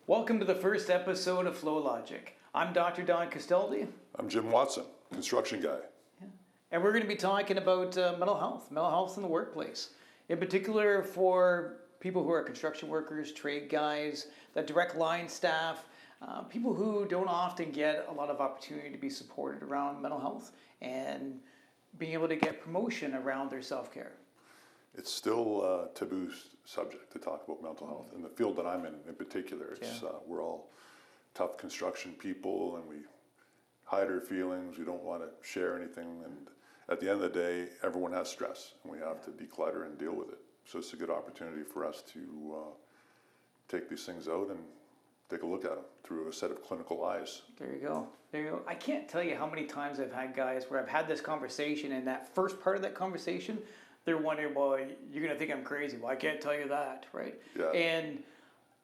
Welcome to the first episode of Flow Logic. I'm Dr. Don Castaldi. I'm Jim Watson, construction guy. And we're going to be talking about mental health in the workplace. In particular for people who are construction workers, trade guys, the direct line staff, people who don't often get a lot of opportunity to be supported around mental health and being able to get promotion around their self-care. It's still a taboo subject to talk about mental health. In the field that I'm in particular, we're all tough construction people and we hide our feelings. We don't want to share anything. And at the end of the day, everyone has stress and we have to declutter and deal with it. So it's a good opportunity for us to take these things out and take a look at them through a set of clinical eyes. There you go. I can't tell you how many times I've had guys where I've had this conversation and that first part of that conversation, they're wondering, well, you're going to think I'm crazy. Well, I can't tell you that, right? Yeah. And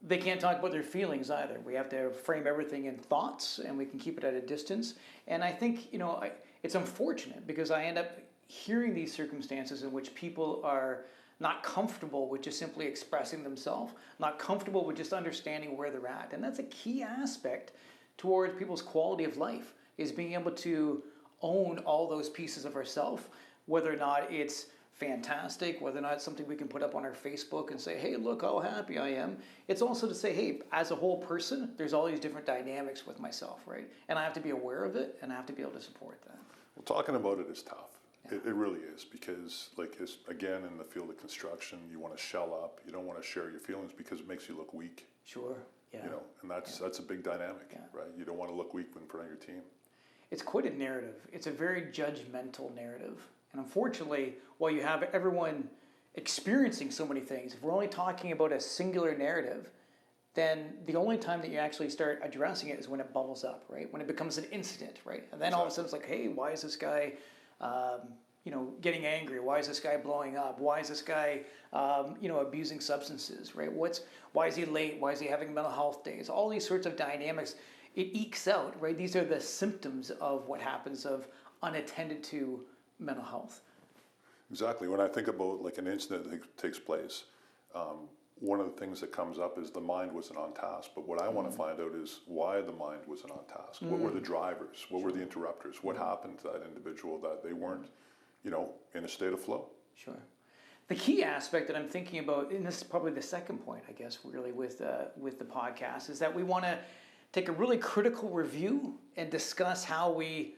they can't talk about their feelings either. We have to frame everything in thoughts and we can keep it at a distance. And I think, it's unfortunate because I end up hearing these circumstances in which people are not comfortable with just simply expressing themselves, not comfortable with just understanding where they're at. And that's a key aspect towards people's quality of life, is being able to own all those pieces of ourselves, whether or not it's fantastic, whether or not it's something we can put up on our Facebook and say, hey, look how happy I am. It's also to say, hey, as a whole person, there's all these different dynamics with myself, right? And I have to be aware of it and I have to be able to support that. Well, talking about it is tough. Yeah. It really is, because again, in the field of construction, you want to shell up. You don't want to share your feelings because it makes you look weak. Sure, yeah. And that's a big dynamic, right? You don't want to look weak in front of your team. It's quite a narrative. It's a very judgmental narrative. And unfortunately, while you have everyone experiencing so many things, if we're only talking about a singular narrative, then the only time that you actually start addressing it is when it bubbles up, right? When it becomes an incident, right? And then all of a sudden it's like, hey, why is this guy, getting angry? Why is this guy blowing up? Why is this guy, abusing substances, right? Why is he late? Why is he having mental health days? All these sorts of dynamics, it ekes out, right? These are the symptoms of what happens of unattended to mental health. Exactly. When I think about like an incident that takes place, one of the things that comes up is the mind wasn't on task. But what I want to find out is why the mind wasn't on task. What were the drivers? What were the interrupters? What happened to that individual that they weren't, in a state of flow? Sure. The key aspect that I'm thinking about, and this is probably the second point, I guess, really with the podcast, is that we want to take a really critical review and discuss how we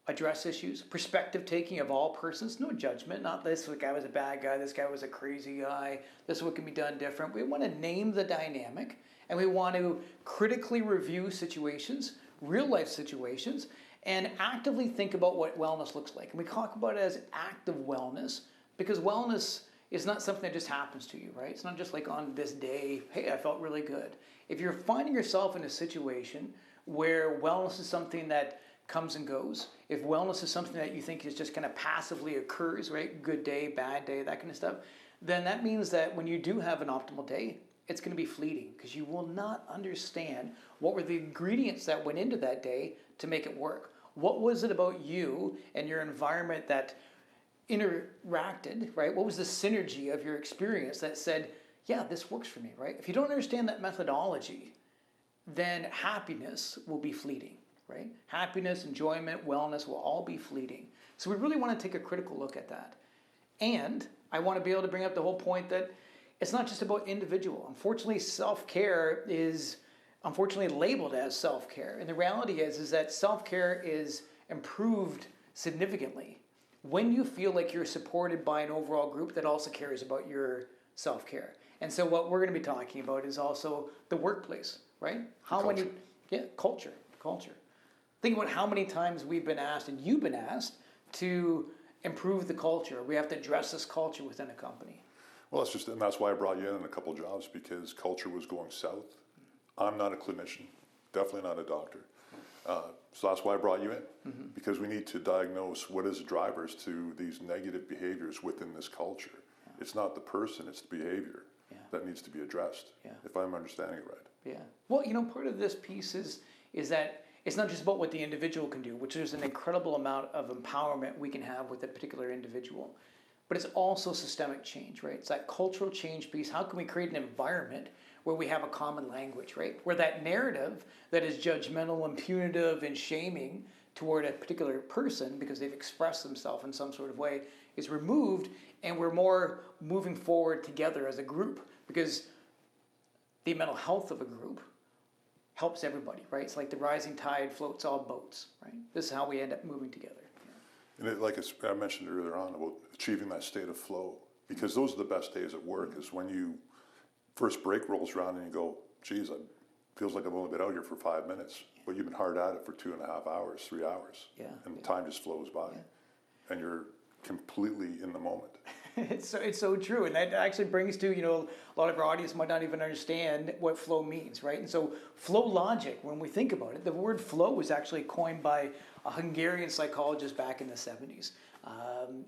address issues, perspective taking of all persons, no judgment, not this guy was a bad guy, this guy was a crazy guy, this is what can be done different. We want to name the dynamic and we want to critically review situations, real life situations, and actively think about what wellness looks like. And we talk about it as active wellness because wellness is not something that just happens to you, right? It's not just like on this day, hey, I felt really good. If you're finding yourself in a situation where wellness is something that comes and goes, if wellness is something that you think is just kind of passively occurs, right? Good day, bad day, that kind of stuff, then that means that when you do have an optimal day, it's going to be fleeting because you will not understand what were the ingredients that went into that day to make it work. What was it about you and your environment that interacted, right? What was the synergy of your experience that said, yeah, this works for me, right? If you don't understand that methodology, then happiness will be fleeting. Right? Happiness, enjoyment, wellness will all be fleeting. So we really want to take a critical look at that. And I want to be able to bring up the whole point that it's not just about individual. Unfortunately, self-care is labeled as self-care. And the reality is that self-care is improved significantly when you feel like you're supported by an overall group that also cares about your self-care. And so what we're going to be talking about is also the workplace, right? Culture. Think about how many times we've been asked, and you've been asked, to improve the culture. We have to address this culture within a company. Well, and that's why I brought you in a couple of jobs, because culture was going south. I'm not a clinician, definitely not a doctor. So that's why I brought you in, because we need to diagnose what is the drivers to these negative behaviors within this culture. Yeah. It's not the person, it's the behavior that needs to be addressed, if I'm understanding it right. Yeah. Well, part of this piece is that it's not just about what the individual can do, which there's an incredible amount of empowerment we can have with a particular individual. but it's also systemic change, right? It's that cultural change piece. How can we create an environment where we have a common language, right? Where that narrative that is judgmental and punitive and shaming toward a particular person because they've expressed themselves in some sort of way is removed, and we're more moving forward together as a group, because the mental health of a group helps everybody, right? It's like the rising tide floats all boats, right? This is how we end up moving together. And I mentioned earlier on about achieving that state of flow, because those are the best days at work, is when you first break rolls around and you go, geez, it feels like I've only been out here for 5 minutes, but you've been hard at it for 2.5 hours, 3 hours, and time just flows by, and you're completely in the moment. It's so true, and that actually brings to, a lot of our audience might not even understand what flow means, right? And so flow logic, when we think about it, the word flow was actually coined by a Hungarian psychologist back in the 70s.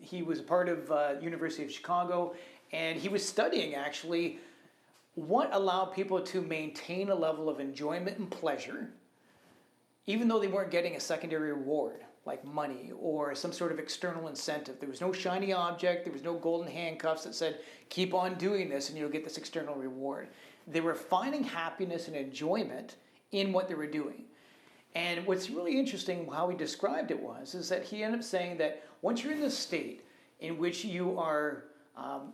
He was a part of University of Chicago, and he was studying actually what allowed people to maintain a level of enjoyment and pleasure, even though they weren't getting a secondary reward, like money or some sort of external incentive. There was no shiny object, there was no golden handcuffs that said, keep on doing this and you'll get this external reward. They were finding happiness and enjoyment in what they were doing. And what's really interesting, how he described it is that he ended up saying that once you're in this state in which you are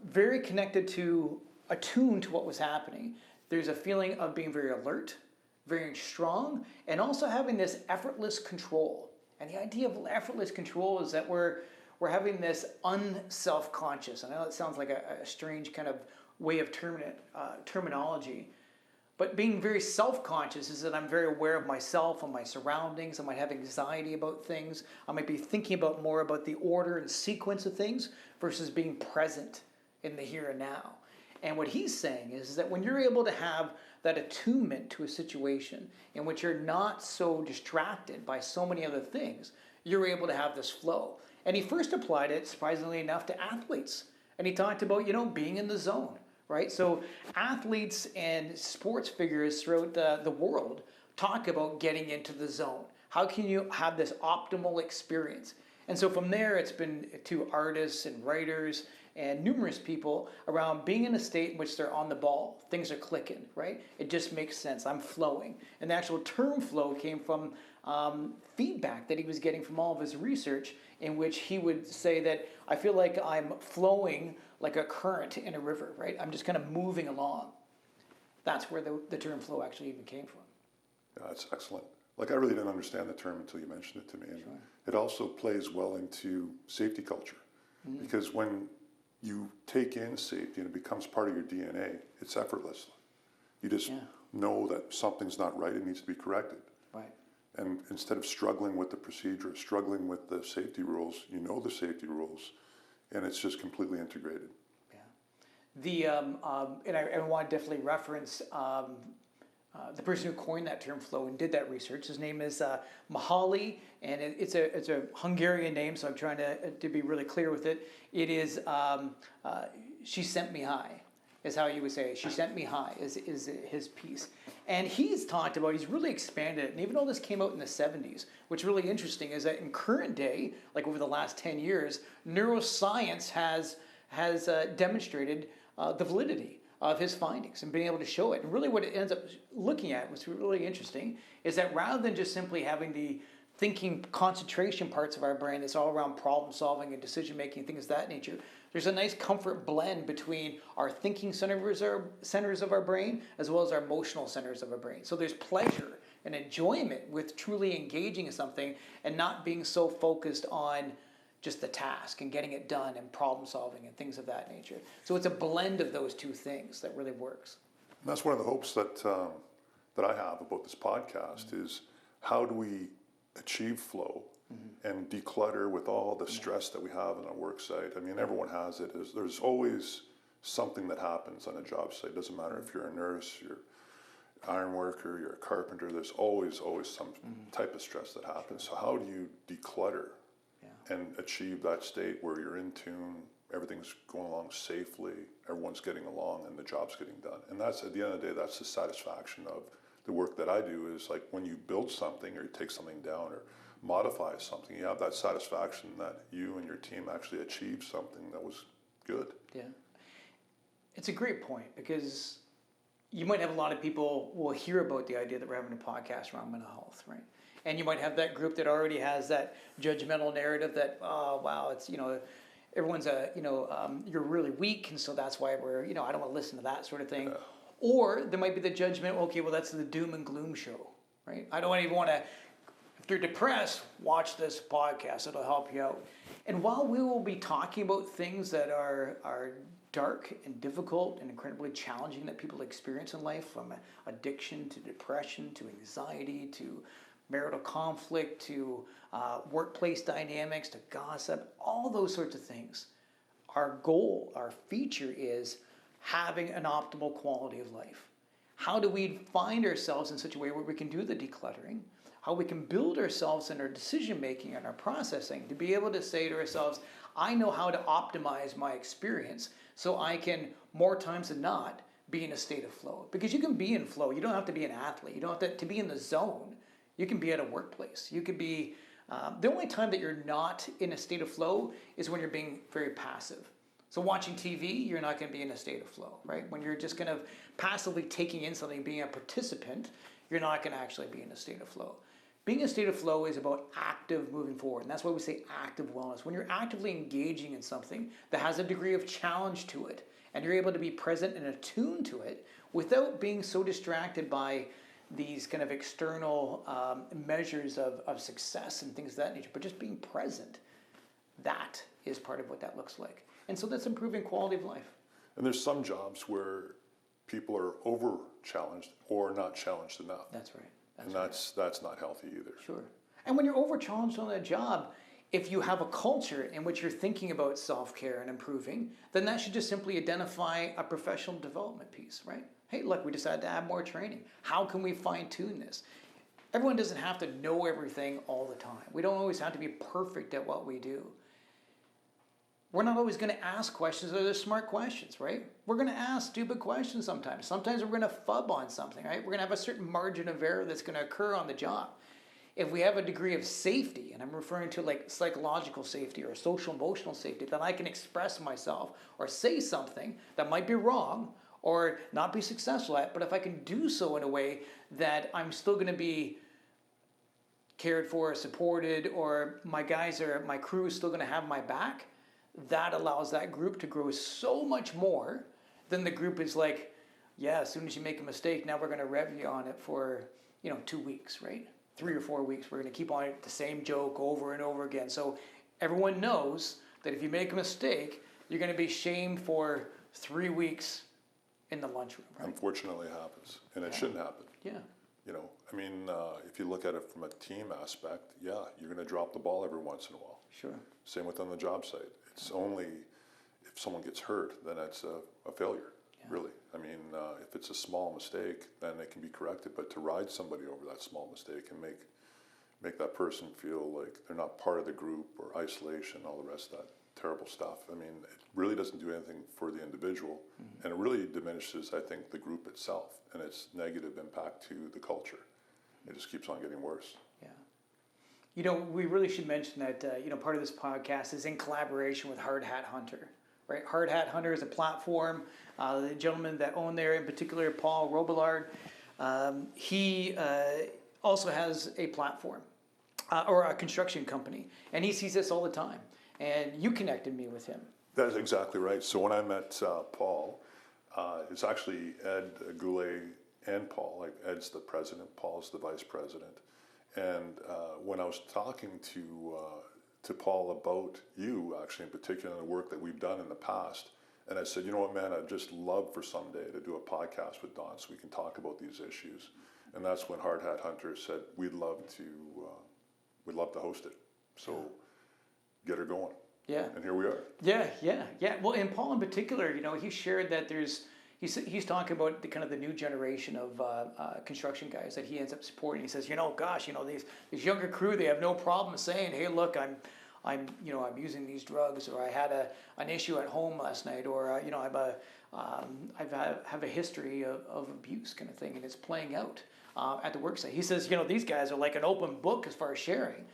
very connected to, attuned to what was happening, there's a feeling of being very alert, very strong, and also having this effortless control. And the idea of effortless control is that we're having this unself-conscious. I know it sounds like a strange kind of way of terminology, but being very self-conscious is that I'm very aware of myself and my surroundings. I might have anxiety about things. I might be thinking more about the order and sequence of things versus being present in the here and now. And what he's saying is that when you're able to have that attunement to a situation in which you're not so distracted by so many other things, you're able to have this flow. And he first applied it, surprisingly enough, to athletes. And he talked about, being in the zone, right? So athletes and sports figures throughout the world talk about getting into the zone. How can you have this optimal experience? And so from there, it's been to artists and writers and numerous people around being in a state in which they're on the ball. Things are clicking, right? It just makes sense. I'm flowing. And the actual term flow came from feedback that he was getting from all of his research, in which he would say that I feel like I'm flowing like a current in a river, right? I'm just kind of moving along. That's where the term flow actually even came from. Yeah, that's excellent. I really didn't understand the term until you mentioned it to me. And it also plays well into safety culture, because when you take in safety and it becomes part of your DNA, it's effortless. You just know that something's not right, it needs to be corrected. Right. And instead of struggling with the procedure, struggling with the safety rules, you know the safety rules, and it's just completely integrated. Yeah. And I want to definitely reference the person who coined that term flow and did that research. His name is Mihaly, and it's a Hungarian name, so I'm trying to be really clear with it. It is She Sent Me High, is how you would say it. She Sent Me High is his piece. And he's talked about, he's really expanded it. And even though this came out in the 70s, what's really interesting is that in current day, like over the last 10 years, neuroscience has demonstrated the validity of his findings and being able to show it. And really what it ends up looking at, what's really interesting, is that rather than just simply having the thinking concentration parts of our brain that's all around problem solving and decision making, things of that nature, there's a nice comfort blend between our thinking centers of our brain as well as our emotional centers of our brain. So there's pleasure and enjoyment with truly engaging in something and not being so focused on just the task and getting it done and problem solving and things of that nature. So it's a blend of those two things that really works. And that's one of the hopes that I have about this podcast is how do we achieve flow and declutter with all the stress that we have on a work site. I mean, everyone has it. There's always something that happens on a job site. It doesn't matter if you're a nurse, you're an iron worker, you're a carpenter, there's always some type of stress that happens. So how do you declutter and achieve that state where you're in tune, everything's going along safely, everyone's getting along, and the job's getting done? And that's, at the end of the day, that's the satisfaction of the work that I do, is like when you build something or you take something down or modify something, you have that satisfaction that you and your team actually achieved something that was good. Yeah. It's a great point, because you might have a lot of people will hear about the idea that we're having a podcast around mental health, right? And you might have that group that already has that judgmental narrative that, oh, wow, it's, everyone's you're really weak, and so that's why we're, I don't want to listen to that sort of thing. Yeah. Or there might be the judgment, okay, well, that's the doom and gloom show, right? I don't even want to, if you're depressed, watch this podcast, it'll help you out. And while we will be talking about things that are dark and difficult and incredibly challenging that people experience in life, from addiction to depression to anxiety to marital conflict to workplace dynamics to gossip, all those sorts of things, our goal, our feature is having an optimal quality of life. How do we find ourselves in such a way where we can do the decluttering? How we can build ourselves in our decision making and our processing to be able to say to ourselves, I know how to optimize my experience so I can, more times than not, be in a state of flow. Because you can be in flow. You don't have to be an athlete. You don't have to be in the zone. You can be at a workplace. You could be, the only time that you're not in a state of flow is when you're being very passive. So watching TV, you're not going to be in a state of flow, right? When you're just kind of passively taking in something, being a participant, you're not going to actually be in a state of flow. Being in a state of flow is about active moving forward. And that's why we say active wellness. When you're actively engaging in something that has a degree of challenge to it, and you're able to be present and attuned to it without being so distracted by these kind of external measures of success and things of that nature, but just being present, that is part of what that looks like. And so that's improving quality of life. And there's some jobs where people are over challenged or not challenged enough. That's right. That's not healthy either. Sure. And when you're over challenged on that job, if you have a culture in which you're thinking about self-care and improving, then that should just simply identify a professional development piece, right? Hey, look, we decided to add more training. How can we fine-tune this? Everyone doesn't have to know everything all the time. We don't always have to be perfect at what we do. We're not always going to ask questions that are smart questions, right? We're going to ask stupid questions sometimes. Sometimes we're going to fub on something, right? We're going to have a certain margin of error that's going to occur on the job. If we have a degree of safety, and I'm referring to like psychological safety or social emotional safety, that I can express myself or say something that might be wrong or not be successful at, but if I can do so in a way that I'm still going to be cared for, supported, or my crew is still going to have my back, that allows that group to grow so much more than the group is like, yeah, as soon as you make a mistake, now we're going to rev you on it for, 2 weeks, right? 3 or 4 weeks. We're going to keep on it, the same joke over and over again. So everyone knows that if you make a mistake, you're going to be shamed for 3 weeks in the lunchroom, right? Unfortunately, it happens, and it shouldn't happen. Yeah. If you look at it from a team aspect, yeah, you're going to drop the ball every once in a while. Sure. Same with on the job site. It's only if someone gets hurt, then it's a failure, really. If it's a small mistake, then it can be corrected. But to ride somebody over that small mistake and make that person feel like they're not part of the group, or isolation, all the rest of that terrible stuff, it really doesn't do anything for the individual. Mm-hmm. And it really diminishes, I think, the group itself and its negative impact to the culture. It just keeps on getting worse. Yeah. We really should mention that, part of this podcast is in collaboration with Hard Hat Hunter, right? Hard Hat Hunter is a platform. The gentleman that owned there, in particular, Paul Robillard, he also has a platform or a construction company, and he sees this all the time. And you connected me with him. That is exactly right. So when I met Paul, it's actually Ed Goulet and Paul. Like, Ed's the president, Paul's the vice president. And when I was talking to Paul about you, actually in particular, and the work that we've done in the past, and I said, you know what, man, I'd just love for someday to do a podcast with Don so we can talk about these issues. And that's when Hard Hat Hunter said, we'd love to host it. So get her going. Yeah. And here we are. Yeah. Well, and Paul in particular, he shared that he's talking about the new generation of construction guys that he ends up supporting. He says, these younger crew, they have no problem saying, hey, look, I'm using these drugs, or I had an issue at home last night, or I have a history of abuse kind of thing, and it's playing out at the work site. He says, these guys are like an open book as far as sharing.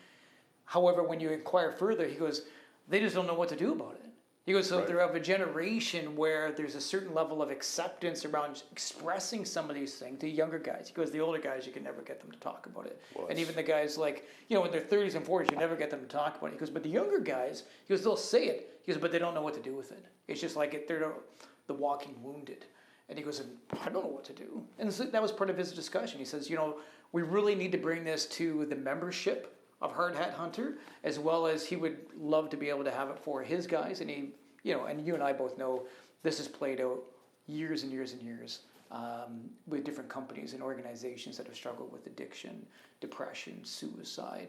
However, when you inquire further, he goes, they just don't know what to do about it. He goes, so Right. they're of a generation where there's a certain level of acceptance around expressing some of these things to younger guys. He goes, the older guys, you can never get them to talk about it. Well, and it's- even the guys like, in their 30s and 40s, you never get them to talk about it. He goes, but the younger guys, he goes, they'll say it. He goes, but they don't know what to do with it. It's just like they're the walking wounded. And he goes, I don't know what to do. And so that was part of his discussion. He says, we really need to bring this to the membership of Hard Hat Hunter, as well as he would love to be able to have it for his guys. And he, and you and I both know this has played out years and years and years with different companies and organizations that have struggled with addiction, depression, suicide,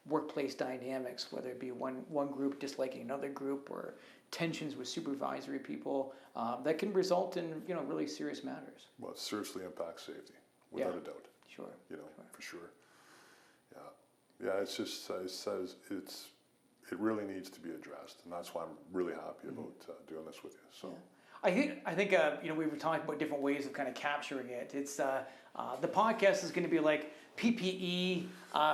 workplace dynamics, whether it be one group disliking another group or tensions with supervisory people that can result in really serious matters. Well, it seriously impacts safety, without a doubt. Sure. For sure. Yeah, it's just it really needs to be addressed, and that's why I'm really happy about doing this with you. So. Yeah. I think we were talking about different ways of kind of capturing it. It's the podcast is going to be like PPE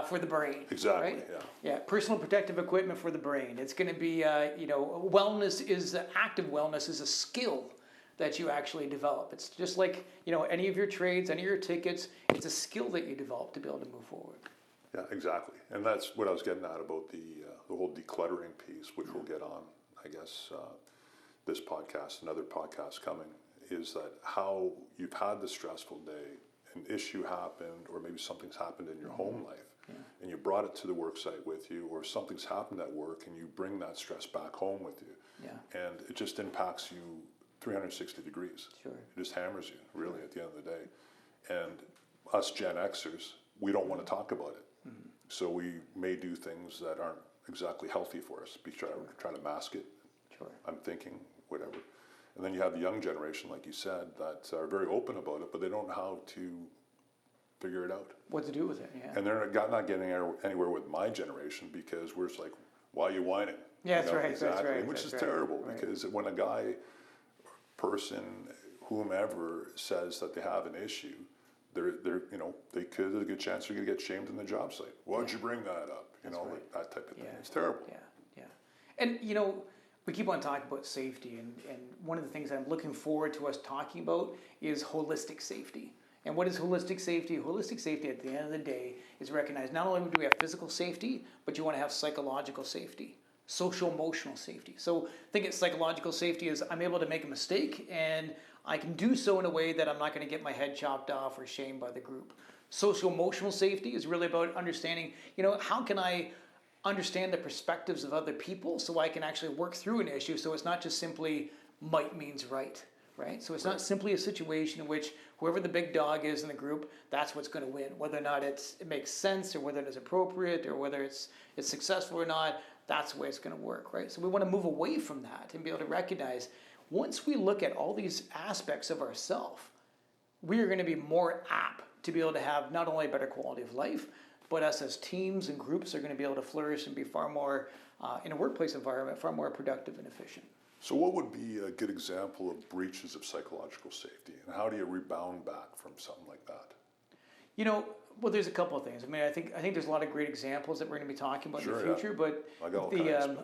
for the brain. Exactly. Right? Yeah. Yeah. Personal protective equipment for the brain. It's going to be wellness is active wellness is a skill that you actually develop. It's just like any of your trades, any of your tickets. It's a skill that you develop to be able to move forward. Yeah, exactly, and that's what I was getting at about the whole decluttering piece, which we'll get on, I guess, this podcast, another podcast coming, is that how you've had the stressful day, an issue happened, or maybe something's happened in your home life, and you brought it to the work site with you, or something's happened at work, and you bring that stress back home with you, and it just impacts you 360 degrees. Sure. It just hammers you, really, at the end of the day. And us Gen Xers, we don't want to talk about it. So we may do things that aren't exactly healthy for us, try to mask it. Sure. I'm thinking, whatever. And then you have the young generation, like you said, that are very open about it, but they don't know how to figure it out. What to do with it, yeah. And they're not getting anywhere with my generation, because we're just like, why are you whining? Yeah, that's right, exactly. that's right. Which that's is right, terrible, right. because when a guy, person, whomever says that they have an issue, there's a good chance they're going to get shamed in the job site. Why'd you bring that up? Like that type of thing. It's terrible. Yeah. And we keep on talking about safety, and one of the things I'm looking forward to us talking about is holistic safety. And what is holistic safety? Holistic safety, at the end of the day, is recognized not only do we have physical safety, but you want to have psychological safety, social emotional safety. So think of psychological safety as I'm able to make a mistake, and I can do so in a way that I'm not going to get my head chopped off or shamed by the group. Social emotional safety is really about understanding, how can I understand the perspectives of other people so I can actually work through an issue, so it's not just simply might means right? So it's not simply a situation in which whoever the big dog is in the group, that's what's going to win. Whether or not it makes sense, or whether it is appropriate, or whether it's successful or not, that's the way it's going to work, right? So we want to move away from that and be able to recognize, once we look at all these aspects of ourselves, we are going to be more apt to be able to have not only a better quality of life, but us as teams and groups are going to be able to flourish and be far more, in a workplace environment, far more productive and efficient. So what would be a good example of breaches of psychological safety, and how do you rebound back from something like that? Well, there's a couple of things. I mean, I think there's a lot of great examples that we're going to be talking about in the future. But I got all kinds.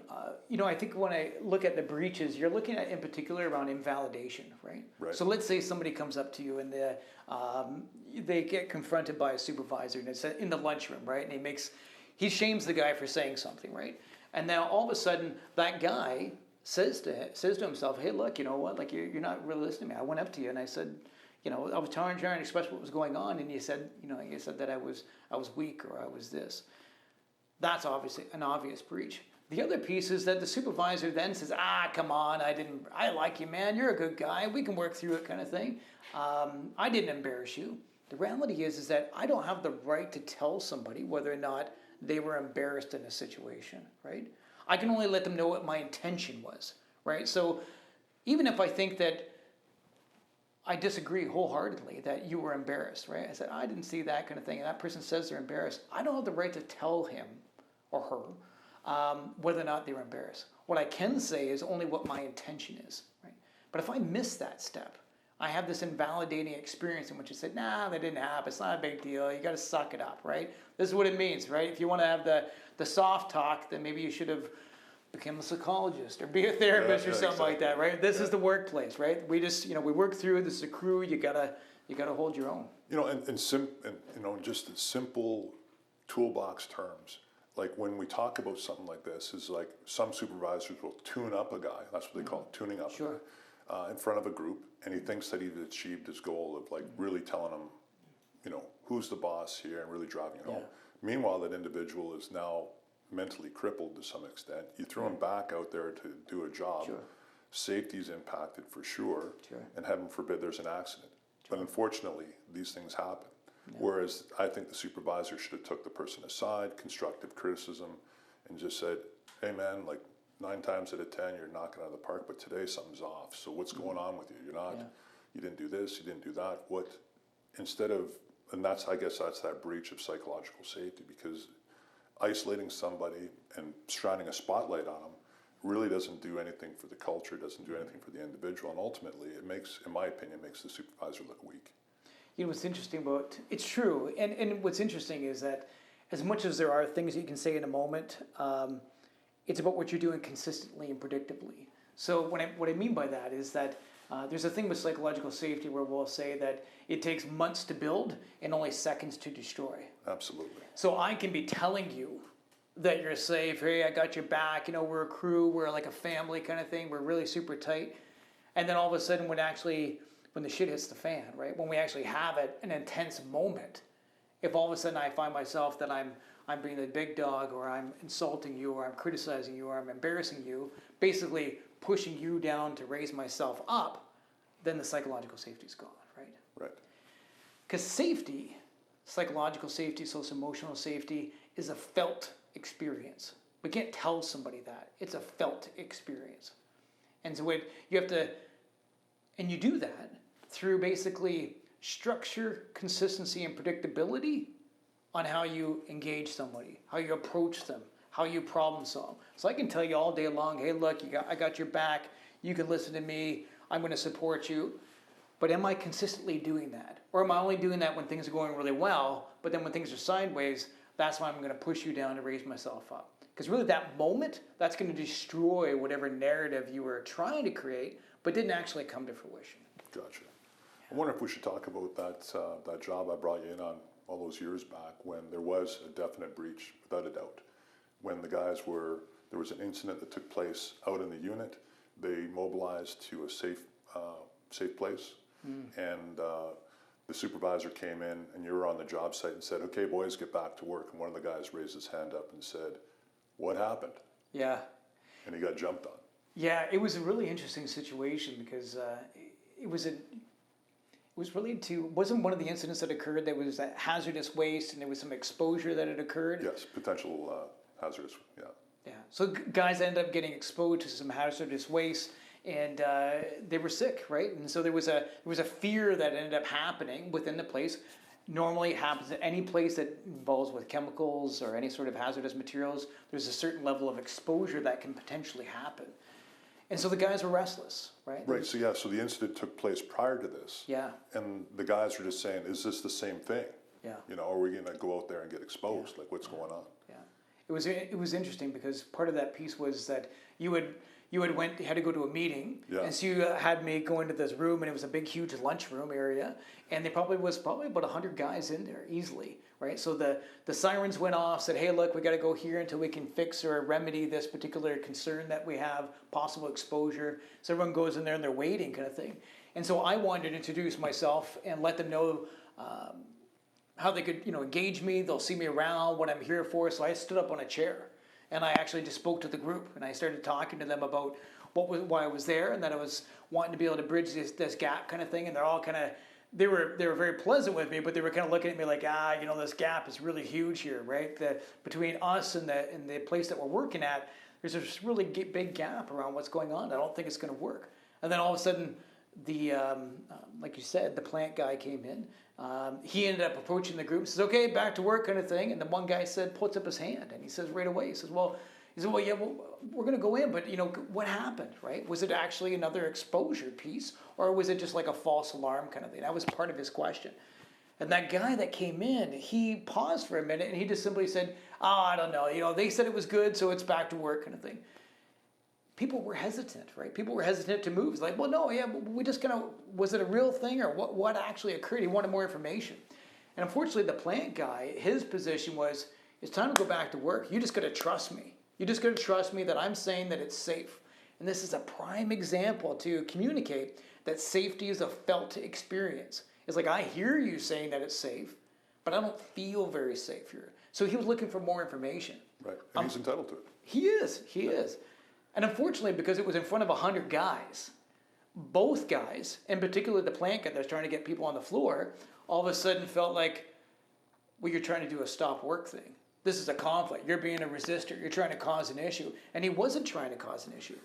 I think when I look at the breaches, you're looking at in particular around invalidation, right? So let's say somebody comes up to you and they get confronted by a supervisor, and it's in the lunchroom, right? And he shames the guy for saying something, right? And now all of a sudden that guy says to himself, "Hey, look, you know what? Like you're not really listening to me. I went up to you and I said, I was trying to express what was going on, and you said that I was weak, or I was this." That's obviously an obvious breach. The other piece is that the supervisor then says, "Come on, I like you, man. You're a good guy. We can work through it," kind of thing. I didn't embarrass you. The reality is that I don't have the right to tell somebody whether or not they were embarrassed in a situation, right? I can only let them know what my intention was, right? So even if I think that I disagree wholeheartedly that you were embarrassed, right? I said, I didn't see that kind of thing, and that person says they're embarrassed. I don't have the right to tell him or her whether or not they were embarrassed. What I can say is only what my intention is, right? But if I miss that step, I have this invalidating experience in which you say, nah, that didn't happen. It's not a big deal. You got to suck it up, right? This is what it means, right? If you want to have the soft talk, then maybe you should have become a psychologist or be a therapist or something like that, right? This is the workplace, right? We just, we work through. This is a crew. You gotta hold your own. And just in simple toolbox terms, like when we talk about something like this, is like some supervisors will tune up a guy. That's what they call it, tuning up. Sure. In front of a group, and he thinks that he's achieved his goal of like really telling them, who's the boss here and really driving it home. Meanwhile, that individual is now mentally crippled to some extent. You throw him back out there to do a job. Sure. Safety's impacted for sure. And heaven forbid there's an accident. But unfortunately, these things happen. Whereas I think the supervisor should have took the person aside, constructive criticism, and just said, hey man, like 9 times out of 10, you're knocking out of the park, but today something's off. So what's going on with you? You're not, you didn't do this, you didn't do that. And I guess that's that breach of psychological safety, because isolating somebody and shining a spotlight on them really doesn't do anything for the culture, doesn't do anything for the individual, and ultimately it makes, in my opinion, makes the supervisor look weak. What's interesting it's true, and what's interesting is that as much as there are things that you can say in a moment, it's about what you're doing consistently and predictably. So what I mean by that is that there's a thing with psychological safety where we'll say that it takes months to build and only seconds to destroy. Absolutely. So I can be telling you that you're safe, hey, I got your back, we're a crew, we're like a family kind of thing, we're really super tight. And then all of a sudden when the shit hits the fan, right? When we actually have an intense moment, if all of a sudden I find myself that I'm being the big dog, or I'm insulting you, or I'm criticizing you, or I'm embarrassing you, basically pushing you down to raise myself up, then the psychological safety's gone, right? Right. Because safety, psychological safety, social emotional safety, is a felt experience. We can't tell somebody that. It's a felt experience. And so you have to, and you do that through basically structure, consistency, and predictability on how you engage somebody, how you approach them, how you problem solve. So I can tell you all day long, hey, look, I got your back. You can listen to me. I'm going to support you. But am I consistently doing that? Or am I only doing that when things are going really well, but then when things are sideways, that's when I'm going to push you down to raise myself up? Because really that moment, that's going to destroy whatever narrative you were trying to create, but didn't actually come to fruition. Gotcha. I wonder if we should talk about that job I brought you in on all those years back, when there was a definite breach, without a doubt. When the guys there was an incident that took place out in the unit. They mobilized to a safe place, and the supervisor came in, and you were on the job site and said, okay, boys, get back to work. And one of the guys raised his hand up and said, what happened? Yeah. And he got jumped on. Yeah, it was a really interesting situation because wasn't one of the incidents that occurred that was hazardous waste, and there was some exposure that had occurred? Yes, potential hazardous, yeah. Yeah, so guys ended up getting exposed to some hazardous waste, and they were sick, right? And so there was a fear that ended up happening within the place. Normally it happens at any place that involves with chemicals or any sort of hazardous materials. There's a certain level of exposure that can potentially happen. And so the guys were restless, right? Right, so the incident took place prior to this. Yeah. And the guys were just saying, is this the same thing? Yeah. Are we going to go out there and get exposed? Like, what's going on? Yeah. It was interesting because part of that piece was that you had to go to a meeting, and so you had me go into this room, and it was a big, huge lunchroom area, and there was probably about 100 guys in there easily, right? So the sirens went off, said, hey, look, we got to go here until we can fix or remedy this particular concern that we have, possible exposure. So everyone goes in there and they're waiting, kind of thing. And so I wanted to introduce myself and let them know how they could, engage me. They'll see me around, what I'm here for. So I stood up on a chair. And I actually just spoke to the group, and I started talking to them about why I was there, and that I was wanting to be able to bridge this gap kind of thing. And they're all they were very pleasant with me, but they were kind of looking at me like, this gap is really huge here, right? Between us and the place that we're working at, there's this really big gap around what's going on. I don't think it's going to work. And then all of a sudden, like you said, the plant guy came in. He ended up approaching the group and says, okay, back to work kind of thing. And the one guy puts up his hand, and he says right away, he says, well, He said, well, yeah, well, we're going to go in, but what happened, right? Was it actually another exposure piece, or was it just like a false alarm kind of thing? That was part of his question. And that guy that came in, he paused for a minute and he just simply said, I don't know, they said it was good, so it's back to work kind of thing. People were hesitant, right? People were hesitant to move. It's like, well, no, yeah, we just was it a real thing, or what actually occurred? He wanted more information. And unfortunately, the plant guy, his position was, it's time to go back to work. You just got to trust me. You just got to trust me that I'm saying that it's safe. And this is a prime example to communicate that safety is a felt experience. It's like, I hear you saying that it's safe, but I don't feel very safe here. So he was looking for more information. Right, and he's entitled to it. He is. And unfortunately, because it was in front of 100 guys, both guys, in particular the plant guy that's trying to get people on the floor, all of a sudden felt like, well, you're trying to do a stop work thing. This is a conflict. You're being a resistor. You're trying to cause an issue. And he wasn't trying to cause an issue.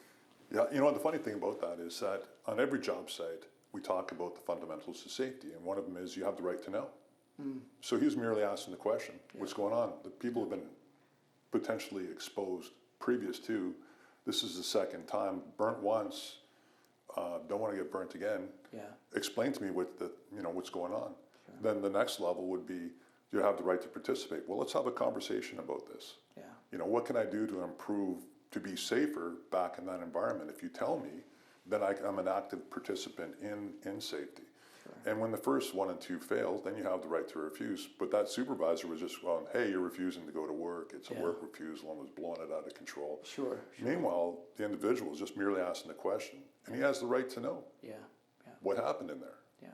Yeah, the funny thing about that is that on every job site, we talk about the fundamentals of safety, and one of them is you have the right to know. So he was merely asking the question, what's going on? The people have been potentially exposed previous to, this is the second time, burnt once, don't want to get burnt again. Yeah. Explain to me what's going on. Sure. Then the next level would be, do you have the right to participate? Well, let's have a conversation about this. Yeah. What can I do to improve, to be safer back in that environment? If you tell me, then I'm an active participant in safety. Sure. And when the first 1 and 2 fail, then you have the right to refuse. But that supervisor was just going, hey, you're refusing to go to work. It's a work refusal, and was blowing it out of control. Sure. Meanwhile, the individual is just merely asking the question, and he has the right to know what happened in there. Yeah.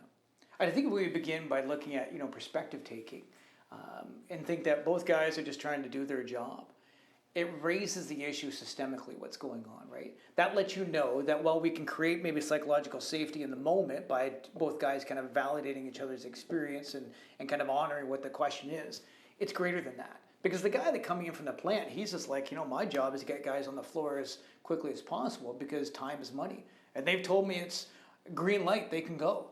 I think we begin by looking at, perspective taking, and think that both guys are just trying to do their job. It raises the issue systemically, what's going on, right? That lets you know that while we can create maybe psychological safety in the moment by both guys kind of validating each other's experience and kind of honoring what the question is, it's greater than that. Because the guy that coming in from the plant, he's just like, my job is to get guys on the floor as quickly as possible because time is money. And they've told me it's green light, they can go.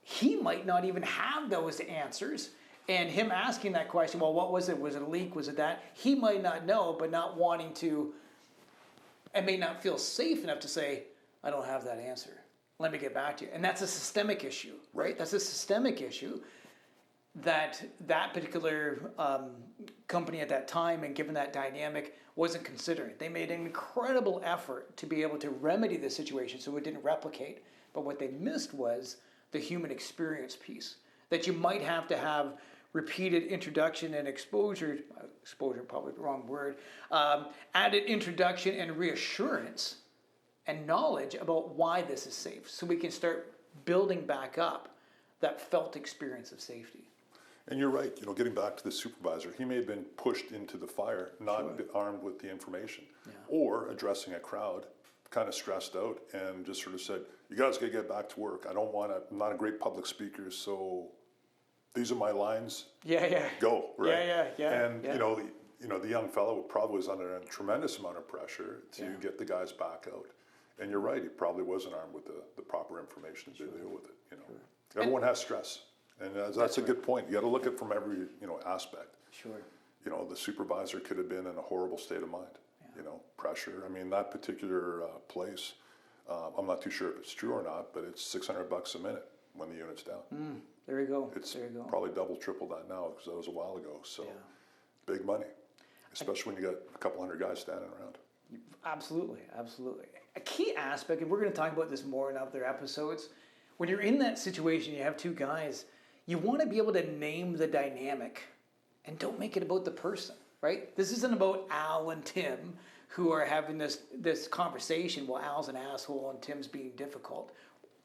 He might not even have those answers. And him asking that question, well, what was it? Was it a leak? Was it that? He might not know, but not wanting to, and may not feel safe enough to say, I don't have that answer. Let me get back to you. And that's a systemic issue, right? That's a systemic issue that particular company at that time, and given that dynamic, wasn't considering. They made an incredible effort to be able to remedy the situation so it didn't replicate. But what they missed was the human experience piece, that you might have to have repeated introduction and exposure probably the wrong word, added introduction and reassurance and knowledge about why this is safe, so we can start building back up that felt experience of safety. And you're right, getting back to the supervisor, he may have been pushed into the fire, not armed with the information, or addressing a crowd, kind of stressed out, and just sort of said, you guys gotta get back to work. I'm not a great public speaker, so these are my lines. Go, right? And the young fellow probably was under a tremendous amount of pressure to get the guys back out. And you're right, he probably wasn't armed with the proper information to deal with it. Everyone has stress, and that's a good point. You got to look at it from every aspect. Sure. The supervisor could have been in a horrible state of mind. Pressure. I mean, that particular place, I'm not too sure if it's true or not, but it's $600 a minute when the unit's down. There you go. It's probably double, triple that now, because that was a while ago. So big money, especially when you got a couple hundred guys standing around. Absolutely. A key aspect, and we're going to talk about this more in other episodes, when you're in that situation, you have two guys, you want to be able to name the dynamic and don't make it about the person, right? This isn't about Al and Tim who are having this conversation while Al's an asshole and Tim's being difficult.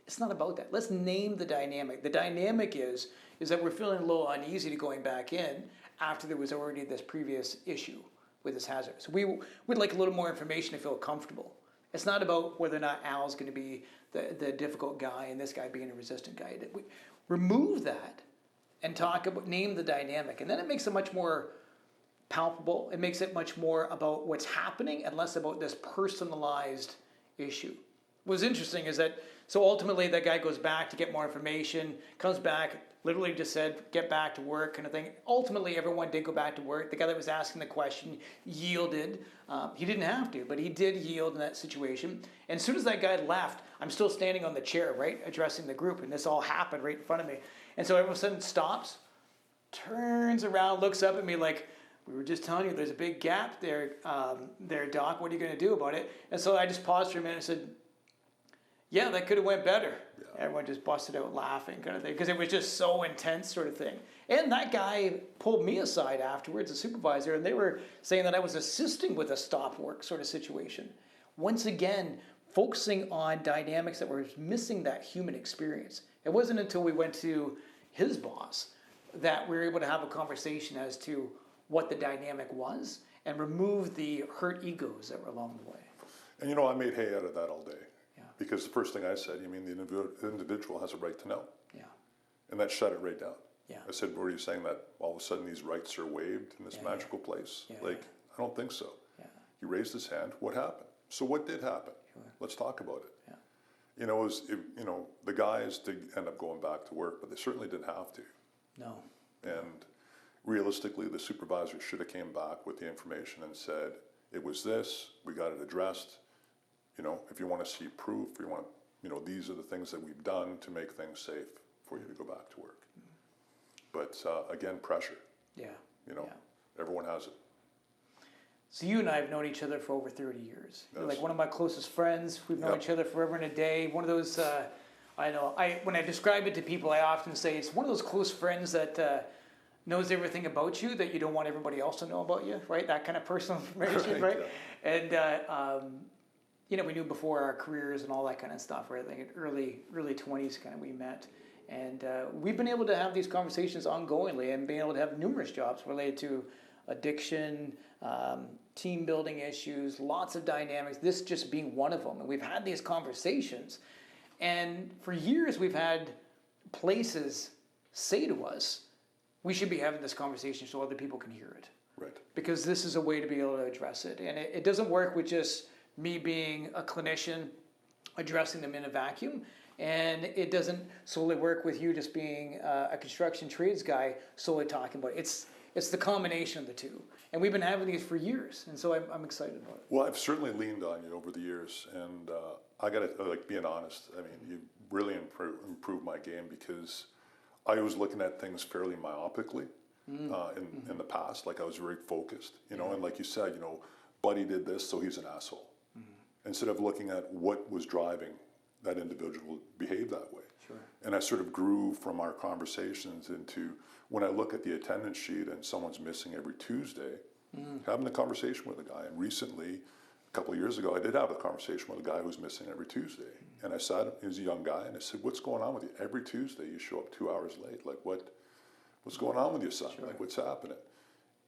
It's not about that. Let's name the dynamic. The dynamic is that we're feeling a little uneasy to going back in after there was already this previous issue with this hazard. So we'd like a little more information to feel comfortable. It's not about whether or not Al's going to be the difficult guy and this guy being a resistant guy. We remove that and name the dynamic. And then it makes it much more palpable. It makes it much more about what's happening and less about this personalized issue. was interesting is that, so ultimately that guy goes back to get more information, comes back, literally just said, get back to work kind of thing. Ultimately, everyone did go back to work. The guy that was asking the question yielded. He didn't have to, but he did yield in that situation. And as soon as that guy left, I'm still standing on the chair, right, addressing the group, and this all happened right in front of me. And so everyone suddenly stops, turns around, looks up at me like, we were just telling you there's a big gap there, Doc. What are you going to do about it? And so I just paused for a minute and said, yeah, that could have went better. Yeah. Everyone just busted out laughing kind of thing because it was just so intense sort of thing. And that guy pulled me aside afterwards, the supervisor, and they were saying that I was assisting with a stop work sort of situation. Once again, focusing on dynamics that were missing that human experience. It wasn't until we went to his boss that we were able to have a conversation as to what the dynamic was and remove the hurt egos that were along the way. And I made hay out of that all day. Because the first thing I said, you mean the individual has a right to know. Yeah. And that shut it right down. Yeah. I said, what are you saying, that all of a sudden these rights are waived in this magical place? I don't think so. Yeah. He raised his hand. What happened? So what did happen? Sure. Let's talk about it. Yeah. The guys did end up going back to work, but they certainly didn't have to. No. And realistically, the supervisor should have came back with the information and said, it was this, we got it addressed. If you want to see proof, you want, these are the things that we've done to make things safe for you to go back to work. But again, pressure. Yeah. Everyone has it. So you and I have known each other for over 30 years. Yes. You're like one of my closest friends. We've known each other forever and a day. One of those, when I describe it to people, I often say it's one of those close friends that knows everything about you that you don't want everybody else to know about you, right? That kind of personal information, right? Yeah. And we knew before our careers and all that kind of stuff, right? Like in early 20s kind of we met. And we've been able to have these conversations ongoingly and being able to have numerous jobs related to addiction, team building issues, lots of dynamics, this just being one of them. And we've had these conversations. And for years we've had places say to us, we should be having this conversation so other people can hear it. Right. Because this is a way to be able to address it. And it doesn't work with just me being a clinician addressing them in a vacuum, and it doesn't solely work with you just being a construction trades guy solely talking about it. It's the combination of the two, and we've been having these for years, and so I'm excited about it. Well, I've certainly leaned on you over the years, and I got to being honest. I mean, you really improved my game because I was looking at things fairly myopically in the past. Like I was very focused, and like you said, Buddy did this, so he's an asshole. Instead of looking at what was driving that individual to behave that way. Sure. And I sort of grew from our conversations into when I look at the attendance sheet and someone's missing every Tuesday, having a conversation with a guy. And recently, a couple of years ago, I did have a conversation with a guy who's missing every Tuesday. And I sat, he was a young guy, and I said, what's going on with you? Every Tuesday you show up 2 hours late. Like what's going on with you, son? Sure. Like what's happening?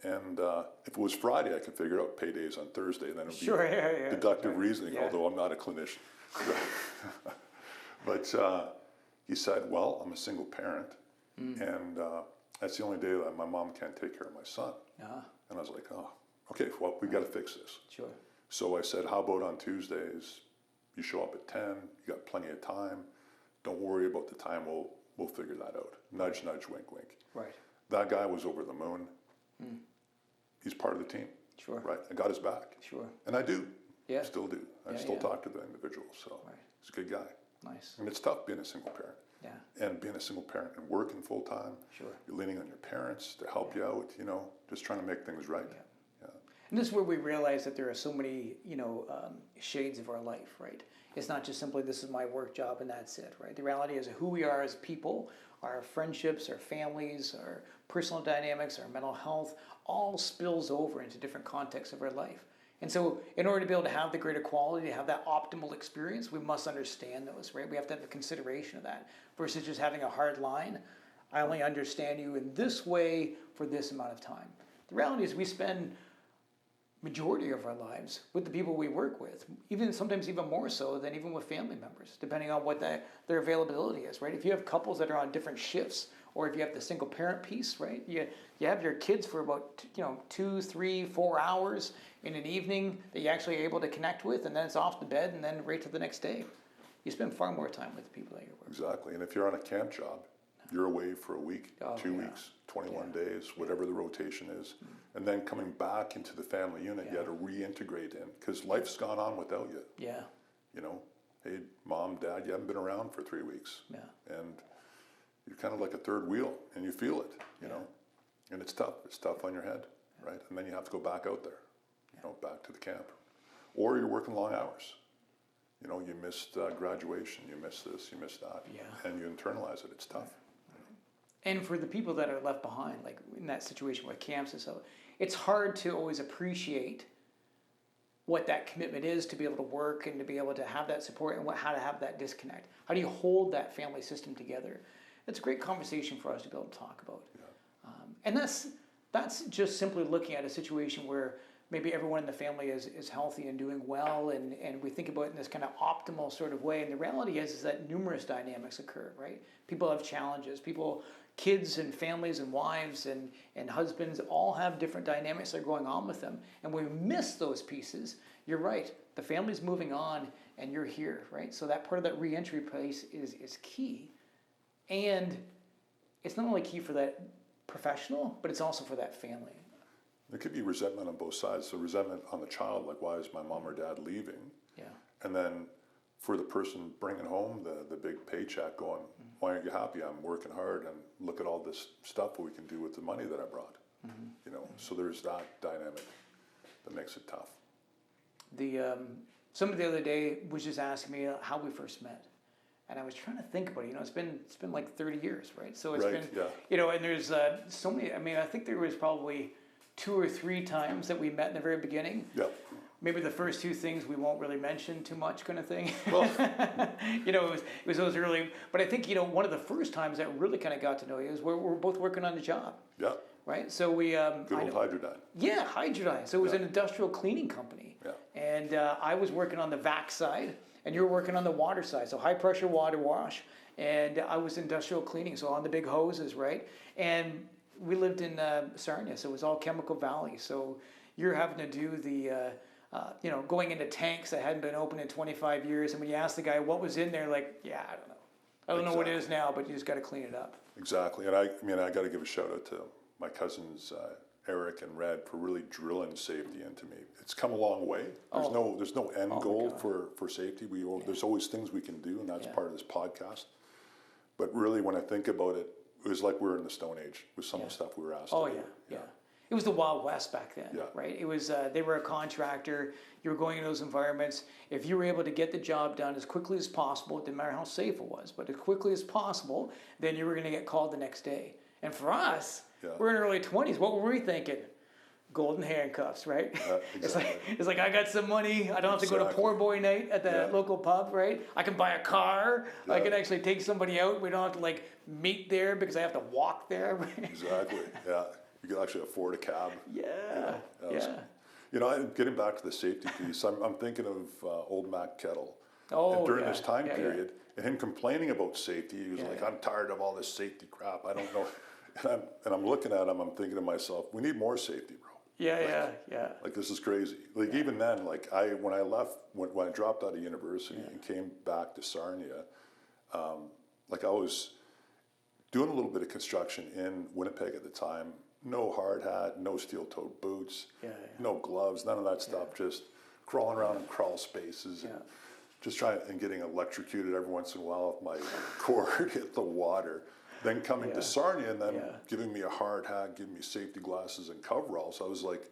And if it was Friday, I could figure out paydays on Thursday, and then it would be deductive reasoning, although I'm not a clinician. But he said, well, I'm a single parent, and that's the only day that my mom can't take care of my son. And I was like, oh, okay, well, we got to fix this. Sure. So I said, how about on Tuesdays, you show up at 10, you got plenty of time, don't worry about the time, we'll figure that out. Nudge, nudge, wink, wink. Right. That guy was over the moon. He's part of the team. Sure. Right. I got his back. Sure. And I do. Yeah. Still do. I still talk to the individual. So he's a good guy. Nice. And it's tough being a single parent. Yeah. And being a single parent and working full time. Sure. You're leaning on your parents to help you out, just trying to make things right. Yeah. And this is where we realize that there are so many, shades of our life, right? It's not just simply this is my work job and that's it, right? The reality is who we are as people, our friendships, our families, our personal dynamics, our mental health, all spills over into different contexts of our life. And so in order to be able to have the greater quality, to have that optimal experience, we must understand those, right? We have to have a consideration of that versus just having a hard line. I only understand you in this way for this amount of time. The reality is we spend majority of our lives with the people we work with, sometimes even more so than even with family members, depending on what their availability is, right? If you have couples that are on different shifts, or if you have the single parent piece, right? You have your kids for about 2, 3, 4 hours in an evening that you're actually able to connect with, and then it's off to bed and then right to the next day. you spend far more time with the people that you're working Exactly. And if you're on a camp job, you're away for a week, 2 weeks, 21 days, whatever the rotation is. And then coming back into the family unit, you got to reintegrate in because life's gone on without you. Yeah. You know, hey, mom, dad, you haven't been around for 3 weeks. Yeah. And you're kind of like a third wheel and you feel it, you know, and it's tough. It's tough on your head, right? And then you have to go back out there, you know, back to the camp. Or you're working long hours. You know, you missed graduation, you missed this, you missed that. Yeah. And you internalize it. It's tough. And for the people that are left behind, like in that situation with camps and stuff, it's hard to always appreciate what that commitment is to be able to work and to be able to have that support and how to have that disconnect. How do you hold that family system together? It's a great conversation for us to be able to talk about. Yeah. And that's just simply looking at a situation where maybe everyone in the family is healthy and doing well, and we think about it in this kind of optimal sort of way. And the reality is that numerous dynamics occur, right? People have challenges. Kids and families and wives and husbands all have different dynamics that are going on with them. And when we miss those pieces, you're right. The family's moving on and you're here, right? So that part of that reentry place is key. And it's not only key for that professional, but it's also for that family. There could be resentment on both sides. So resentment on the child, like why is my mom or dad leaving? Yeah. And then for the person bringing home the big paycheck going, why aren't you happy? I'm working hard and look at all this stuff we can do with the money that I brought. You know, so there's that dynamic that makes it tough. Somebody the other day was just asking me how we first met. And I was trying to think about it. You know, it's been like 30 years, right? So it's been, you know, and there's so many. I mean, I think there was probably 2 or 3 times that we met in the very beginning. Yeah. Maybe the first 2 things we won't really mention too much, kind of thing. Well, you know, it was those early. But I think, you know, one of the first times that really kind of got to know you is we're both working on the job. Yeah. Right. So we good old Hydrodyne. Yeah, Hydrodyne. So it was an industrial cleaning company. Yeah. And I was working on the vac side, and you were working on the water side. So high pressure water wash, and I was industrial cleaning. So on the big hoses, right? And we lived in Sarnia, so it was all Chemical Valley. So you're having to do the you know, going into tanks that hadn't been opened in 25 years. And when you ask the guy what was in there, like, yeah, I don't know. I don't know what it is now, but you just got to clean it up. Exactly. And I got to give a shout out to my cousins, Eric and Red, for really drilling safety into me. It's come a long way. There's no end goal for safety. There's always things we can do, and that's part of this podcast. But really, when I think about it, it was like we were in the Stone Age with some of the stuff we were asked to do. Yeah. It was the Wild West back then, Yeah. right? It was they were a contractor. You were going in those environments. If you were able to get the job done as quickly as possible, it didn't matter how safe it was, but as quickly as possible, then you were going to get called the next day. And for us, we're in our early 20s. What were we thinking? Golden handcuffs, right? Exactly. it's like I got some money. I don't have to go to poor boy night at the local pub, right? I can buy a car. I can actually take somebody out. We don't have to like meet there because I have to walk there. Exactly. Yeah. You can actually afford a cab. Yeah. You know, getting back to the safety piece, I'm thinking of old Mac Kettle. Oh, and during this time period, and him complaining about safety, he was like, I'm tired of all this safety crap. I don't know. And I'm looking at him, I'm thinking to myself, we need more safety, bro. Yeah. Like, this is crazy. Like, even then, like, when I left, when I dropped out of university and came back to Sarnia, like, I was doing a little bit of construction in Winnipeg at the time. No hard hat, no steel-toed boots, no gloves, none of that stuff. Just crawling around in crawl spaces and just trying and getting electrocuted every once in a while if my cord hit the water. Then coming to Sarnia and then giving me a hard hat, giving me safety glasses and coveralls. I was like,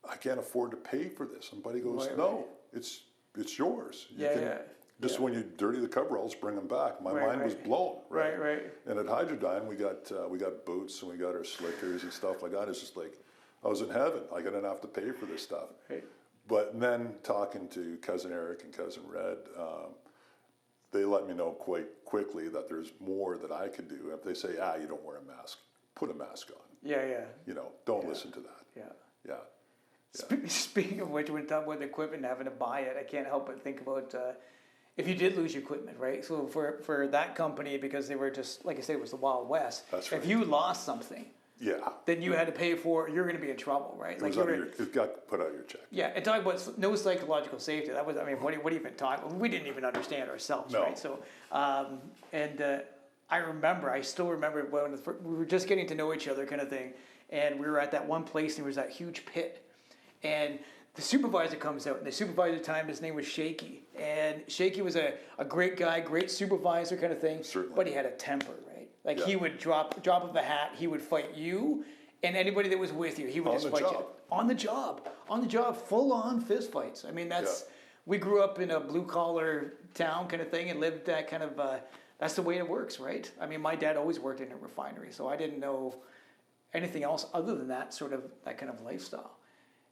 I can't afford to pay for this. And Buddy goes, no, it's yours. Just when you dirty the coveralls, bring them back. My mind was blown. Right. And at Hydrodyne, we got boots and we got our slickers and stuff like that. It's just like I was in heaven. Like, I didn't have to pay for this stuff. Right. But then talking to cousin Eric and cousin Red, they let me know quite quickly that there's more that I could do. If they say, you don't wear a mask, put a mask on. Yeah. You know, don't listen to that. Yeah. Speaking of which, when we talk about the equipment and having to buy it, I can't help but think about if you did lose your equipment, right? So for that company, because they were just, like I say, it was the Wild West. That's right. If you lost something, then you had to pay for it, you're going to be in trouble, right? It got put out your check. Yeah, and talking about no psychological safety, that was, I mean, what do you even talk? We didn't even understand ourselves, No. right? So, I still remember when we were just getting to know each other kind of thing, and we were at that one place, and there was that huge pit, and the supervisor comes out, and the supervisor at the time, his name was Shaky, and Shaky was a great guy, great supervisor kind of thing, Certainly. but he had a temper, right? Like Yeah. he would drop of a hat, he would fight you, and anybody that was with you, he would just fight you. On the job, full on fist fights. I mean, we grew up in a blue collar town kind of thing and lived that kind of, that's the way it works, right? I mean, my dad always worked in a refinery, so I didn't know anything else other than that kind of lifestyle.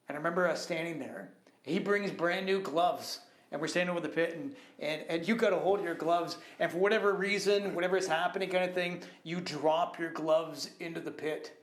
And I remember us standing there. He brings brand new gloves, and we're standing over the pit, and you got a hold of your gloves, and for whatever reason, whatever is happening kind of thing, you drop your gloves into the pit.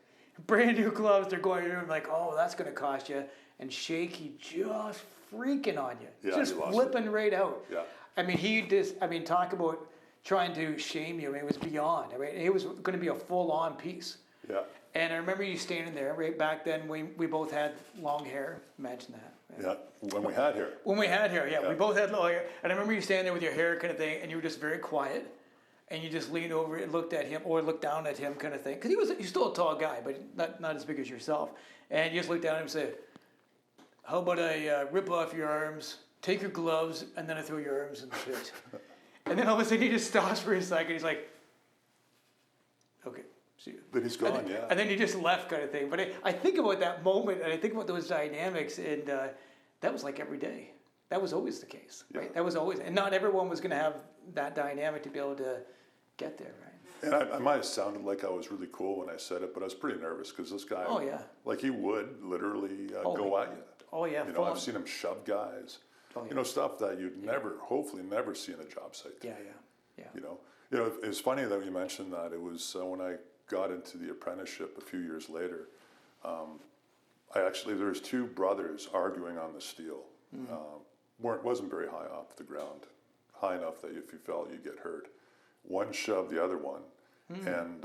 Brand new gloves, they're going in, like, oh, that's going to cost you. And Shaky just freaking on you, just flipping right out. Yeah. I mean, talk about trying to shame you. I mean, it was beyond. I mean, it was going to be a full-on piece. Yeah. And I remember you standing there, right back then, we both had long hair. Imagine that. Yeah, when we had hair. When we had hair, yeah. We both had long hair. And I remember you standing there with your hair kind of thing, and you were just very quiet. And you just leaned over and looked at him, or looked down at him kind of thing. Because he's still a tall guy, but not as big as yourself. And you just looked down at him and said, how about I rip off your arms, take your gloves, and then I throw your arms in the pit. And then all of a sudden he just stops for a second. He's like, okay. But he's gone, yeah. And then he just left kind of thing. But I think about that moment, and I think about those dynamics, and that was like every day. That was always the case, right? Yeah. That was always, and not everyone was going to have that dynamic to be able to get there, right? And I might have sounded like I was really cool when I said it, but I was pretty nervous because this guy, like he would literally go at you. Oh yeah. You know, I've seen him shove guys. Oh, yeah. You know, stuff that you'd hopefully never see in a job site. Yeah. You know, it's funny that you mentioned that. It was when I got into the apprenticeship a few years later. There's two brothers arguing on the steel. Wasn't very high off the ground, high enough that if you fell, you'd get hurt. One shoved the other one, and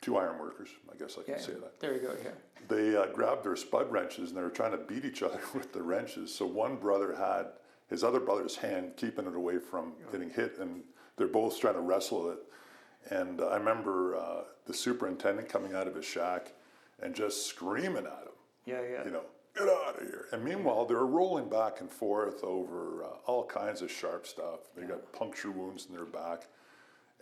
two iron workers, I guess I can say that. There you go, yeah. They grabbed their spud wrenches, and they were trying to beat each other with the wrenches. So one brother had his other brother's hand keeping it away from getting hit, and they're both trying to wrestle it. And I remember the superintendent coming out of his shack and just screaming at him. Yeah. You know, get out of here. And meanwhile, they're rolling back and forth over all kinds of sharp stuff. They got puncture wounds in their back.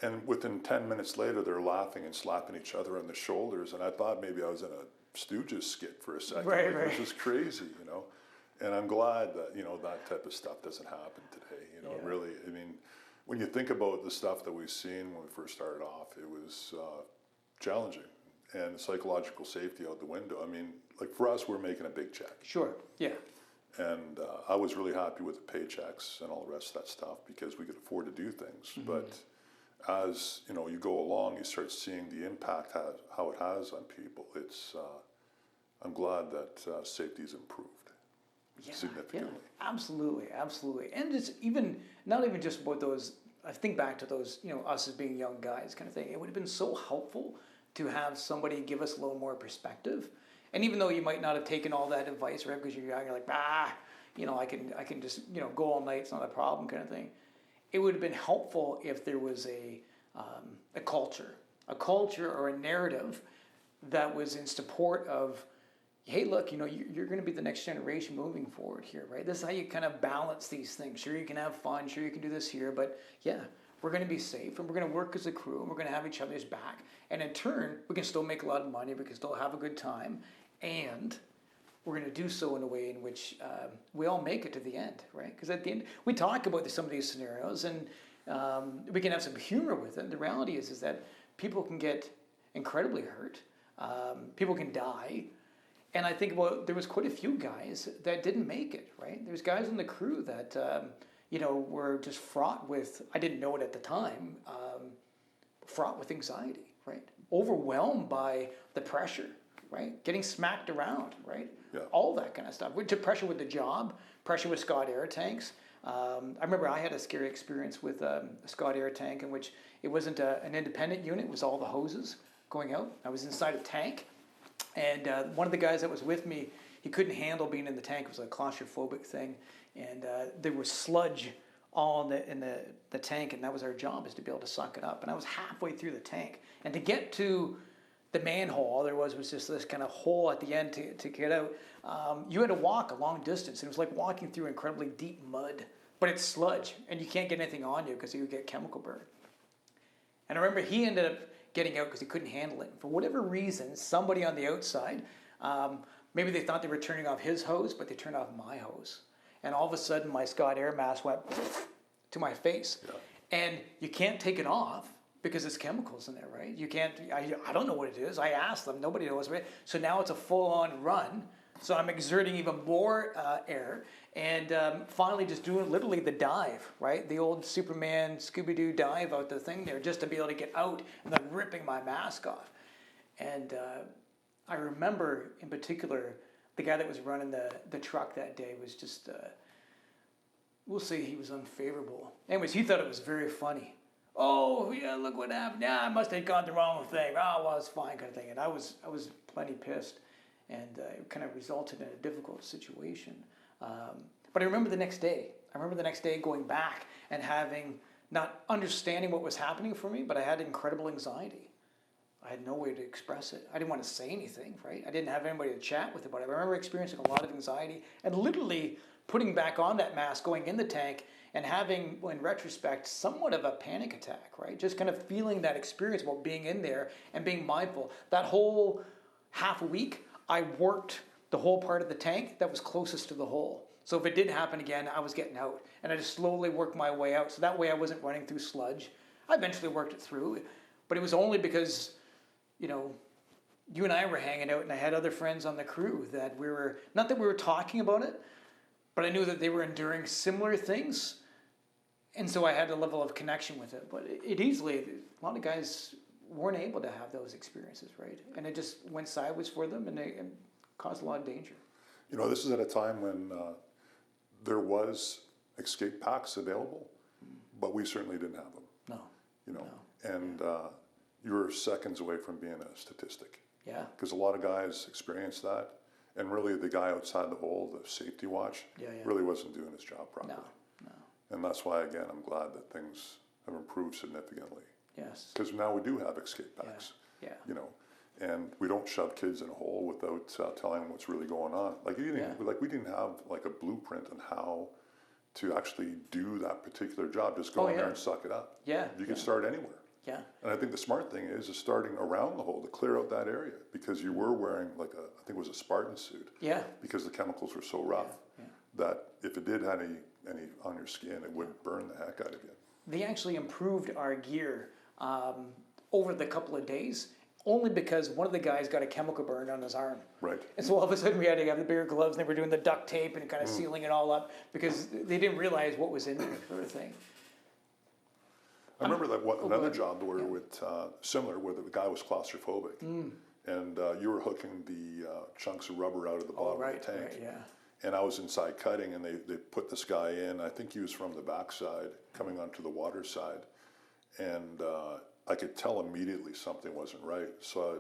And within 10 minutes later, they're laughing and slapping each other on the shoulders. And I thought maybe I was in a Stooges skit for a second. Right. It was just crazy, you know. And I'm glad that, you know, that type of stuff doesn't happen today. You know, really, I mean, when you think about the stuff that we've seen when we first started off, it was challenging. And psychological safety out the window. I mean, like for us, we're making a big check. Sure, yeah. And I was really happy with the paychecks and all the rest of that stuff because we could afford to do things. But as you know, you go along, you start seeing the impact how it has on people. I'm glad that safety's improved significantly. Yeah, absolutely. And it's not even just about those. I think back to those, you know, us as being young guys kind of thing. It would have been so helpful to have somebody give us a little more perspective. And even though you might not have taken all that advice, right, because you're young, you're like, you know, I can just, you know, go all night, it's not a problem kind of thing. It would have been helpful if there was a culture or a narrative that was in support of, hey, look, you know, you're going to be the next generation moving forward here, right? This is how you kind of balance these things. Sure, you can have fun. Sure, you can do this here. But yeah, we're going to be safe, and we're going to work as a crew, and we're going to have each other's back. And in turn, we can still make a lot of money. We can still have a good time. And we're going to do so in a way in which we all make it to the end, right? Because at the end, we talk about some of these scenarios, and we can have some humor with it. The reality is that people can get incredibly hurt. People can die. And I think there was quite a few guys that didn't make it, right? There's guys on the crew that, you know, were just fraught with, I didn't know it at the time, fraught with anxiety, right? Overwhelmed by the pressure, right? Getting smacked around, right? Yeah. All that kind of stuff. Pressure with the job, pressure with Scott Air Tanks. I remember I had a scary experience with a Scott Air Tank in which it wasn't an independent unit, it was all the hoses going out. I was inside a tank, and one of the guys that was with me, he couldn't handle being in the tank. It was a claustrophobic thing, and there was sludge all in the tank, and that was our job, is to be able to suck it up. And I was halfway through the tank, and to get to the manhole, all there was just this kind of hole at the end to get out. You had to walk a long distance. It was like walking through incredibly deep mud, but it's sludge, and you can't get anything on you because you would get chemical burn. And I remember he ended up getting out because he couldn't handle it. For whatever reason, somebody on the outside, maybe they thought they were turning off his hose, but they turned off my hose. And all of a sudden, my Scott Air mask went to my face. Yeah. And you can't take it off because there's chemicals in there, right? You can't, I don't know what it is. I asked them, nobody knows. Right? So now it's a full-on run. So I'm exerting even more air. And finally just doing literally the dive, right? The old Superman Scooby-Doo dive out the thing there just to be able to get out and then ripping my mask off. And I remember in particular, the guy that was running the truck that day was just, we'll say he was unfavorable. Anyways, he thought it was very funny. Oh, yeah, look what happened. Yeah, I must have gone the wrong thing. Oh, well, it's fine, kind of thing. And I was plenty pissed, and it kind of resulted in a difficult situation. But I remember the next day. I remember the next day going back and not understanding what was happening for me, but I had incredible anxiety. I had no way to express it. I didn't want to say anything, right? I didn't have anybody to chat with about it. I remember experiencing a lot of anxiety and literally putting back on that mask, going in the tank, and having, in retrospect, somewhat of a panic attack, right? Just kind of feeling that experience about being in there and being mindful. That whole half a week, I worked the whole part of the tank that was closest to the hole. So if it did happen again, I was getting out. And I just slowly worked my way out. So that way I wasn't running through sludge. I eventually worked it through. But it was only because, you and I were hanging out, and I had other friends on the crew that we were, not that we were talking about it, but I knew that they were enduring similar things. And so I had a level of connection with it. But a lot of guys weren't able to have those experiences, right? And it just went sideways for them, and it caused a lot of danger. This is at a time when there was escape packs available, but we certainly didn't have them. No. And you were seconds away from being a statistic. Yeah. Because a lot of guys experience that, and really the guy outside the hole, the safety watch, really wasn't doing his job properly. No. And that's why, again, I'm glad that things have improved significantly. Yes. Because now we do have escape packs. Yeah. And we don't shove kids in a hole without telling them what's really going on. Like we didn't have like a blueprint on how to actually do that particular job. Just go in there and suck it up. Yeah. You can start anywhere. Yeah. And I think the smart thing is starting around the hole to clear out that area, because you were wearing I think it was a Spartan suit. Yeah. Because the chemicals were so rough that if it did have any on your skin, it would burn the heck out of you. They actually improved our gear over the couple of days, only because one of the guys got a chemical burn on his arm. Right. And so all of a sudden we had to have the bigger gloves, and they were doing the duct tape and kind of sealing it all up because they didn't realize what was in there, sort of thing. I remember another job where similar, where the guy was claustrophobic, and you were hooking the chunks of rubber out of the bottom of the tank. Right, yeah. And I was inside cutting, and they put this guy in. I think he was from the backside, coming onto the water side, and I could tell immediately something wasn't right. So